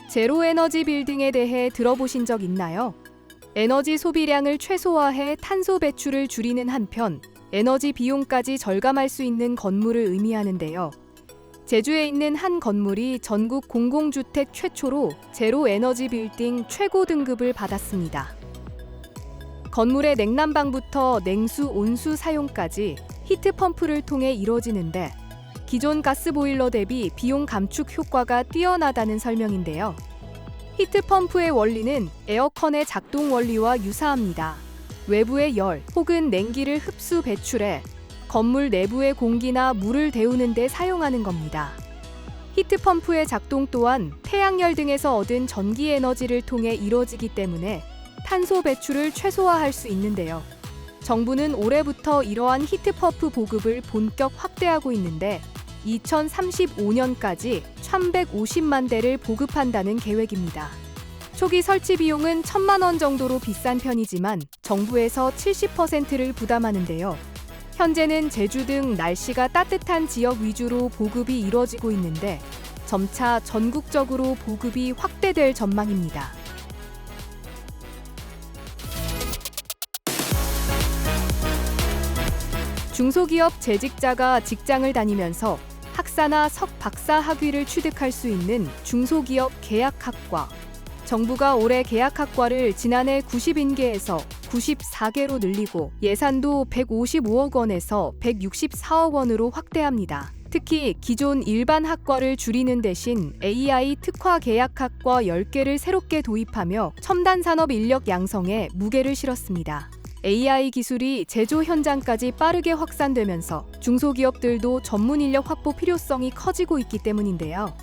제로 에너지 빌딩에 대해 들어보신 적 있나요? 에너지 소비량을 최소화해 탄소 배출을 줄이는 한편 에너지 비용까지 절감할 수 있는 건물을 의미하는데요. 제주에 있는 한 건물이 전국 공공주택 최초로 제로 에너지 빌딩 최고 등급을 받았습니다. 건물의 냉난방부터 냉수, 온수 사용까지 히트펌프를 통해 이뤄지는데 기존 가스보일러 대비 비용 감축 효과가 뛰어나다는 설명인데요. 히트펌프의 원리는 에어컨의 작동 원리와 유사합니다. 외부의 열 혹은 냉기를 흡수 배출해 건물 내부의 공기나 물을 데우는 데 사용하는 겁니다. 히트펌프의 작동 또한 태양열 등에서 얻은 전기 에너지를 통해 이루어지기 때문에 탄소 배출을 최소화할 수 있는데요. 정부는 올해부터 이러한 히트펌프 보급을 본격 확대하고 있는데 2035년까지 1,150만 대를 보급한다는 계획입니다. 초기 설치 비용은 1,000만 원 정도로 비싼 편이지만 정부에서 70%를 부담하는데요. 현재는 제주 등 날씨가 따뜻한 지역 위주로 보급이 이루어지고 있는데 점차 전국적으로 보급이 확대될 전망입니다. 중소기업 재직자가 직장을 다니면서 학사나 석박사 학위를 취득할 수 있는 중소기업 계약학과. 정부가 올해 계약학과를 지난해 90인계에서 94개로 늘리고 예산도 155억 원에서 164억 원으로 확대합니다. 특히 기존 일반 학과를 줄이는 대신 AI 특화 계약학과 10개를 새롭게 도입하며 첨단 산업 인력 양성에 무게를 실었습니다. AI 기술이 제조 현장까지 빠르게 확산되면서 중소기업들도 전문 인력 확보 필요성이 커지고 있기 때문인데요.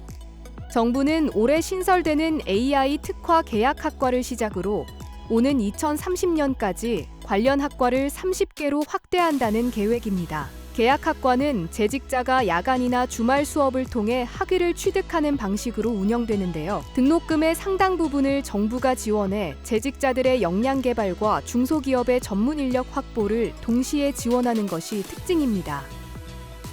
정부는 올해 신설되는 AI 특화 계약학과를 시작으로 오는 2030년까지 관련 학과를 30개로 확대한다는 계획입니다. 계약학과는 재직자가 야간이나 주말 수업을 통해 학위를 취득하는 방식으로 운영되는데요. 등록금의 상당 부분을 정부가 지원해 재직자들의 역량 개발과 중소기업의 전문 인력 확보를 동시에 지원하는 것이 특징입니다.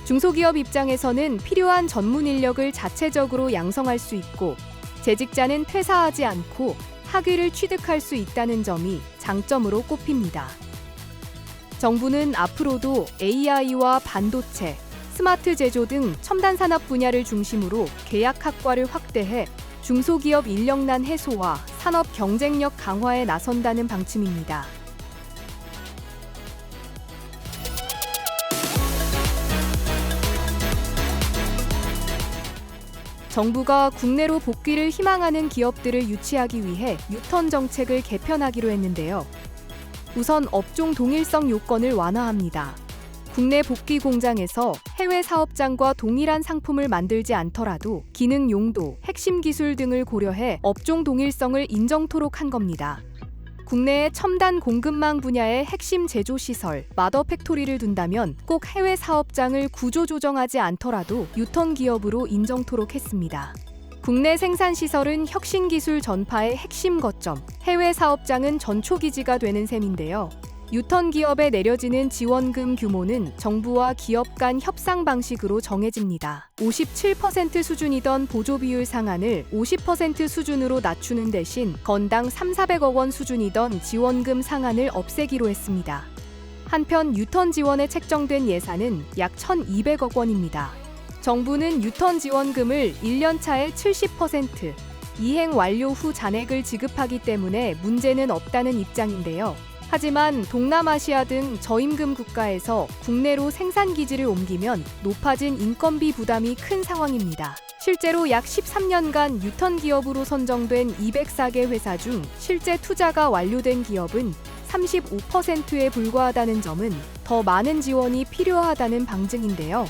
중소기업 입장에서는 필요한 전문 인력을 자체적으로 양성할 수 있고 재직자는 퇴사하지 않고 학위를 취득할 수 있다는 점이 장점으로 꼽힙니다. 정부는 앞으로도 AI와 반도체, 스마트 제조 등 첨단 산업 분야를 중심으로 계약학과를 확대해 중소기업 인력난 해소와 산업 경쟁력 강화에 나선다는 방침입니다. 정부가 국내로 복귀를 희망하는 기업들을 유치하기 위해 유턴 정책을 개편하기로 했는데요. 우선 업종 동일성 요건을 완화합니다. 국내 복귀 공장에서 해외 사업장과 동일한 상품을 만들지 않더라도 기능 용도, 핵심 기술 등을 고려해 업종 동일성을 인정토록 한 겁니다. 국내의 첨단 공급망 분야의 핵심 제조 시설, 마더 팩토리를 둔다면 꼭 해외 사업장을 구조 조정하지 않더라도 유턴 기업으로 인정토록 했습니다. 국내 생산 시설은 혁신 기술 전파의 핵심 거점, 해외 사업장은 전초기지가 되는 셈인데요. 유턴 기업에 내려지는 지원금 규모는 정부와 기업 간 협상 방식으로 정해집니다. 57% 수준이던 보조 비율 상한을 50% 수준으로 낮추는 대신 건당 3,400억 원 수준이던 지원금 상한을 없애기로 했습니다. 한편 유턴 지원에 책정된 예산은 약 1,200억 원입니다. 정부는 유턴 지원금을 1년 차에 70%, 이행 완료 후 잔액을 지급하기 때문에 문제는 없다는 입장인데요. 하지만 동남아시아 등 저임금 국가에서 국내로 생산 기지를 옮기면 높아진 인건비 부담이 큰 상황입니다. 실제로 약 13년간 유턴 기업으로 선정된 204개 회사 중 실제 투자가 완료된 기업은 35%에 불과하다는 점은 더 많은 지원이 필요하다는 방증인데요.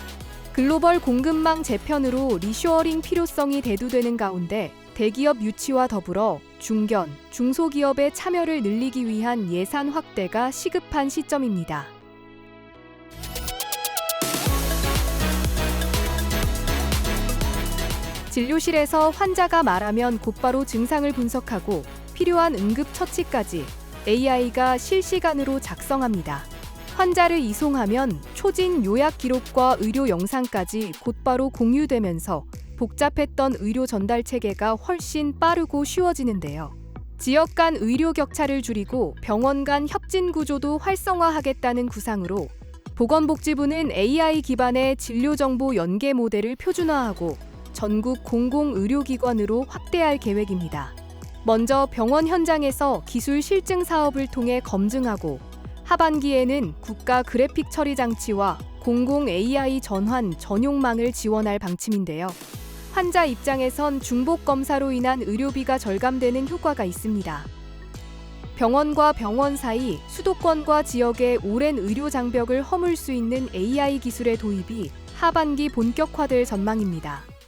글로벌 공급망 재편으로 리쇼어링 필요성이 대두되는 가운데 대기업 유치와 더불어 중견, 중소기업의 참여를 늘리기 위한 예산 확대가 시급한 시점입니다. 진료실에서 환자가 말하면 곧바로 증상을 분석하고 필요한 응급처치까지 AI가 실시간으로 작성합니다. 환자를 이송하면 초진 요약 기록과 의료 영상까지 곧바로 공유되면서 복잡했던 의료 전달 체계가 훨씬 빠르고 쉬워지는데요. 지역 간 의료 격차를 줄이고 병원 간 협진 구조도 활성화하겠다는 구상으로 보건복지부는 AI 기반의 진료정보 연계 모델을 표준화하고 전국 공공의료기관으로 확대할 계획입니다. 먼저 병원 현장에서 기술 실증 사업을 통해 검증하고 하반기에는 국가 그래픽 처리 장치와 공공 AI 전환 전용망을 지원할 방침인데요. 환자 입장에선 중복 검사로 인한 의료비가 절감되는 효과가 있습니다. 병원과 병원 사이 수도권과 지역의 오랜 의료 장벽을 허물 수 있는 AI 기술의 도입이 하반기 본격화될 전망입니다.